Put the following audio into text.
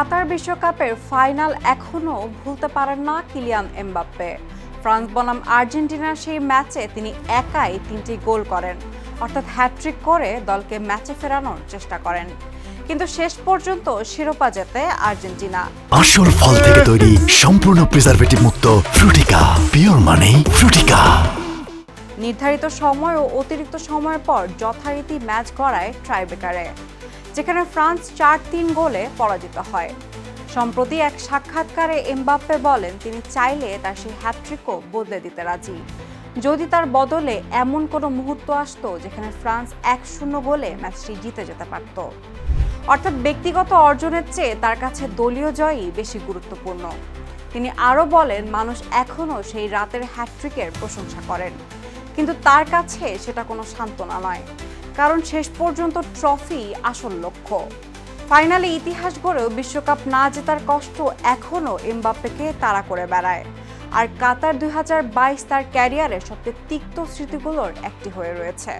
কাতার বিশ্বকাপের ফাইনাল এখনও ভুলতে পারেন না কিলিয়ান এমবাপ্পে। ফ্রান্স বনাম আর্জেন্টিনার সেই ম্যাচে তিনি একাই 3টি গোল করেন, অর্থাৎ হ্যাট্রিক করে দলকে ম্যাচে ফেরানোর চেষ্টা করেন। কিন্তু শেষ পর্যন্ত শিরোপা জেতে আর্জেন্টিনা। আসল ফল থেকে তৈরি, সম্পূর্ণ প্রিজারভেটিভ মুক্ত ফ্রুটিকা, পিওর মানেই ফ্রুটিকা। নির্ধারিত সময় ও অতিরিক্ত সময়ের পর যথারীতি ম্যাচ গড়ায় ট্রাইব্রেকারে, যেখানে ফ্রান্স 4-3 গোলে পরাজিত হয়। সম্প্রতি এক সাক্ষাৎকারে এমবাপ্পে বলেন তিনি চাইলে তার সেই হ্যাট্রিকও বদলে দিতে রাজি, যদি তার বদলে এমন কোনো মুহূর্ত আসতো যেখানে ফ্রান্স 1-0 গোলে ম্যাচটি জিতে যেতে পারত। অর্থাৎ ব্যক্তিগত অর্জনের চেয়ে তার কাছে দলীয় জয়ই বেশি গুরুত্বপূর্ণ। তিনি আরও বলেন মানুষ এখনও সেই রাতের হ্যাট্রিকের প্রশংসা করেন, কিন্তু তার কাছে সেটা কোনো সান্ত্বনা নয়, কারণ শেষ পর্যন্ত ট্রফি আসল লক্ষ্য। ফাইনালে ইতিহাস গড়েও বিশ্বকাপ না জেতার কষ্ট এখনও এমবাপ্পেকে তাড়া করে বেড়ায়। আর কাতার 2022 তার ক্যারিয়ারের সবচেয়ে তিক্ত স্মৃতিগুলোর একটি হয়ে রয়েছে।